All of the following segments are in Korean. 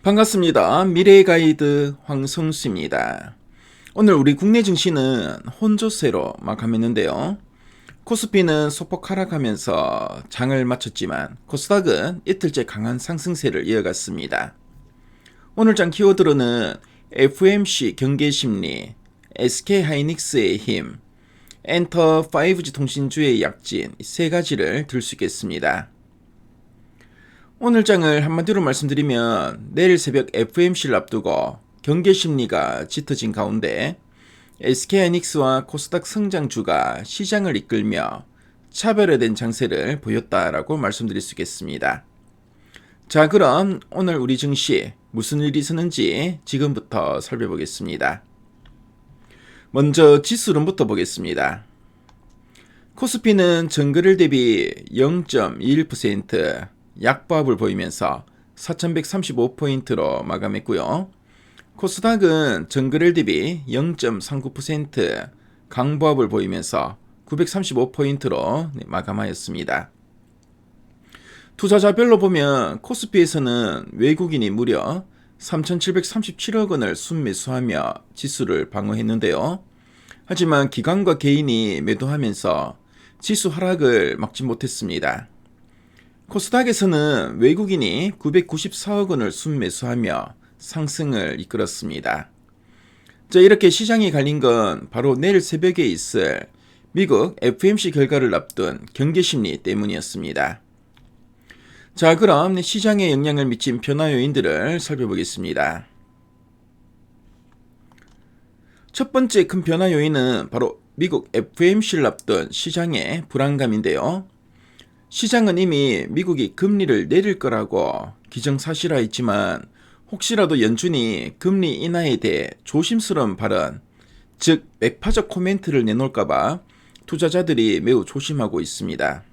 반갑습니다. 미래의 가이드 황성수입니다. 오늘 우리 국내 증시는 혼조세로 마감했는데요. 코스피는 소폭 하락하면서 장을 마쳤지만 코스닥은 이틀째 강한 상승세를 이어갔습니다. 오늘 장 키워드로는 FOMC 경계심리, SK하이닉스의 힘, 엔터 5G 통신주의 약진 세 가지를 들 수 있겠습니다. 오늘 장을 한마디로 말씀드리면 내일 새벽 FOMC를 앞두고 경계심리가 짙어진 가운데 SK하이닉스와 코스닥 성장주가 시장을 이끌며 차별화된 장세를 보였다라고 말씀드릴 수 있겠습니다. 자, 그럼 오늘 우리 증시 무슨 일이 있었는지 지금부터 살펴보겠습니다. 먼저 지수론부터 보겠습니다. 코스피는 전거래일 대비 0.21% 약보합을 보이면서 4135포인트로 마감했고요. 코스닥은 전거래일 대비 0.39% 강보합을 보이면서 935포인트로 마감하였습니다. 투자자별로 보면 코스피에서는 외국인이 무려 3,737억 원을 순매수하며 지수를 방어했는데요. 하지만 기관과 개인이 매도하면서 지수 하락을 막지 못했습니다. 코스닥에서는 외국인이 994억 원을 순매수하며 상승을 이끌었습니다. 자, 이렇게 시장이 갈린 건 바로 내일 새벽에 있을 미국 FOMC 결과를 앞둔 경계심리 때문이었습니다. 자, 그럼 시장에 영향을 미친 변화 요인들을 살펴보겠습니다. 첫 번째 큰 변화 요인은 바로 미국 FOMC를 앞둔 시장의 불안감인데요. 시장은 이미 미국이 금리를 내릴 거라고 기정사실화했지만 혹시라도 연준이 금리 인하에 대해 조심스러운 발언, 즉 매파적 코멘트를 내놓을까봐 투자자들이 매우 조심하고 있습니다.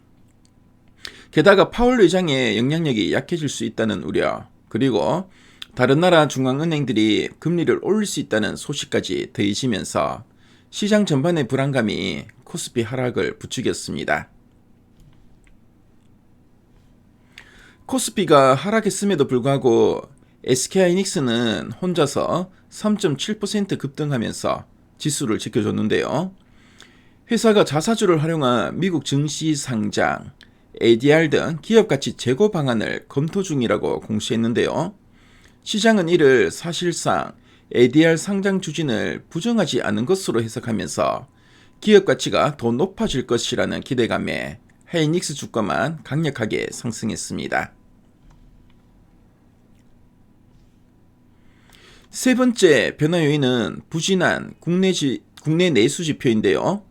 게다가 파월 의장의 영향력이 약해질 수 있다는 우려, 그리고 다른 나라 중앙은행들이 금리를 올릴 수 있다는 소식까지 더해지면서 시장 전반의 불안감이 코스피 하락을 부추겼습니다. 코스피가 하락했음에도 불구하고 SK하이닉스는 혼자서 3.7% 급등하면서 지수를 지켜줬는데요. 회사가 자사주를 활용한 미국 증시 상장, ADR 등 기업가치 제고 방안을 검토 중이라고 공시했는데요. 시장은 이를 사실상 ADR 상장 추진을 부정하지 않은 것으로 해석하면서 기업가치가 더 높아질 것이라는 기대감에 하이닉스 주가만 강력하게 상승했습니다. 세 번째 변화 요인은 부진한 국내 내수 지표인데요.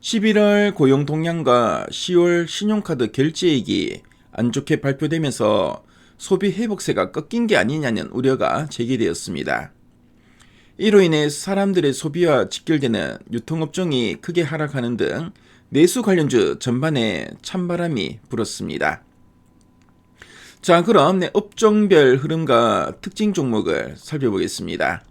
11월 고용 동향과 10월 신용카드 결제액이 안 좋게 발표되면서 소비 회복세가 꺾인 게 아니냐는 우려가 제기되었습니다. 이로 인해 사람들의 소비와 직결되는 유통업종이 크게 하락하는 등 내수 관련주 전반에 찬바람이 불었습니다. 자, 그럼 업종별 흐름과 특징 종목을 살펴보겠습니다.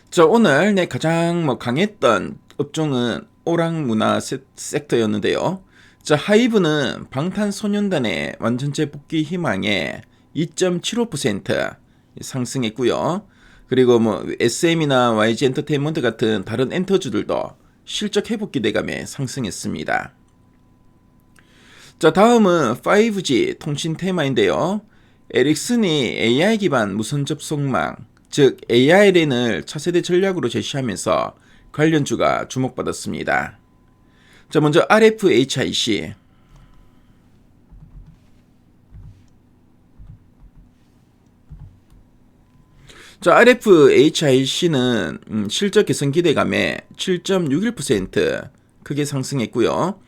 자, 오늘 가장 강했던 업종은 오락문화 섹터였는데요. 자, 하이브는 방탄소년단의 완전체 복귀 희망에 2.75% 상승했고요. 그리고 SM이나 YG 엔터테인먼트 같은 다른 엔터주들도 실적 회복 기대감에 상승했습니다. 자, 다음은 5G 통신 테마인데요. 에릭슨이 AI 기반 무선 접속망, 즉 AI랜을 차세대 전략으로 제시하면서 관련주가 주목받았습니다. 자, 먼저 RFHIC. 자, RFHIC는 실적 개선 기대감에 7.61% 크게 상승했고요.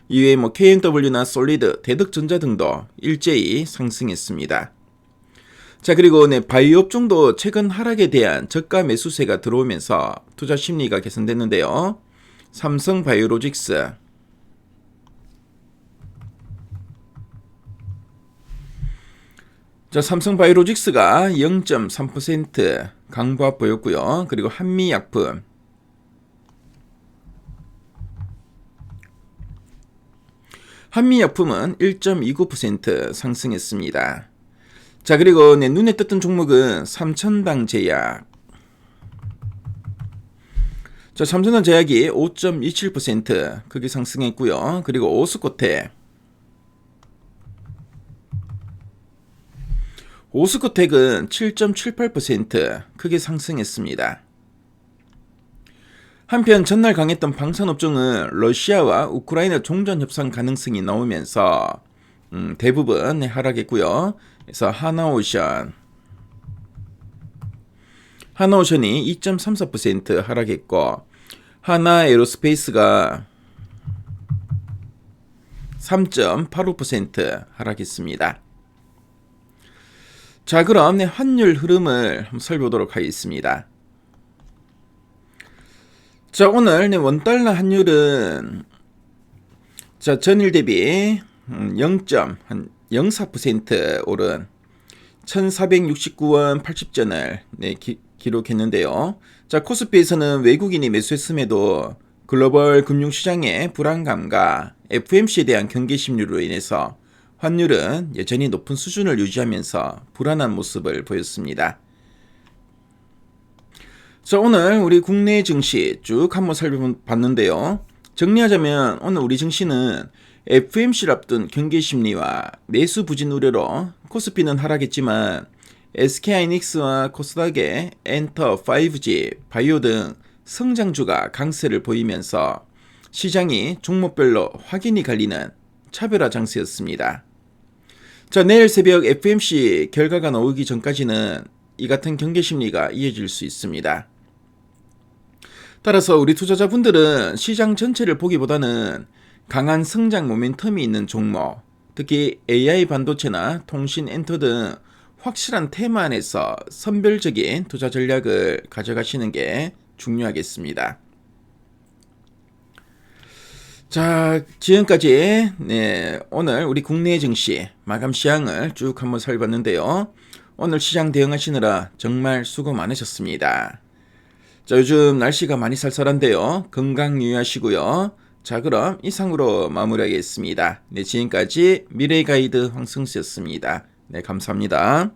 이외에 KMW나 솔리드, 대덕전자 등도 일제히 상승했습니다. 자, 그리고 바이오 업종도 최근 하락에 대한 저가 매수세가 들어오면서 투자 심리가 개선됐는데요. 삼성바이오로직스. 자, 삼성바이오로직스가 0.3% 강보합 보였고요. 그리고 한미약품, 한미약품은 1.29% 상승했습니다. 자, 그리고 눈에 떴던 종목은 삼천당 제약. 자, 삼천당 제약이 5.27% 크게 상승했고요. 그리고 오스코텍. 오스코텍은 7.78% 크게 상승했습니다. 한편 전날 강했던 방산업종은 러시아와 우크라이나 종전 협상 가능성이 나오면서 대부분 하락했고요. 그래서 하나오션이 2.34% 하락했고, 하나에로스페이스가 3.85% 하락했습니다. 자, 그럼 환율 흐름을 한번 살펴보도록 하겠습니다. 자, 오늘 원달러 환율은 자, 전일 대비 0.04% 오른 1469원 80전을 기록했는데요. 자, 코스피에서는 외국인이 매수했음에도 글로벌 금융시장의 불안감과 FOMC에 대한 경계 심리로 인해서 환율은 여전히 높은 수준을 유지하면서 불안한 모습을 보였습니다. 자, 오늘 우리 국내 증시 쭉 한번 살펴봤는데요. 정리하자면 오늘 우리 증시는 FOMC를 앞둔 경계 심리와 내수 부진 우려로 코스피는 하락했지만 SK하이닉스와 코스닥의 엔터, 5G, 바이오 등 성장주가 강세를 보이면서 시장이 종목별로 확연히 갈리는 차별화 장세였습니다. 자, 내일 새벽 FOMC 결과가 나오기 전까지는 이 같은 경계 심리가 이어질 수 있습니다. 따라서 우리 투자자분들은 시장 전체를 보기보다는 강한 성장 모멘텀이 있는 종목, 특히 AI 반도체나 통신 엔터 등 확실한 테마 안에서 선별적인 투자 전략을 가져가시는 게 중요하겠습니다. 자, 지금까지 오늘 우리 국내 증시 마감 시황을 쭉 한번 살펴봤는데요. 오늘 시장 대응하시느라 정말 수고 많으셨습니다. 자, 요즘 날씨가 많이 쌀쌀한데요. 건강 유의하시고요. 자, 그럼 이상으로 마무리하겠습니다. 지금까지 미래의 가이드 황승수였습니다. 감사합니다.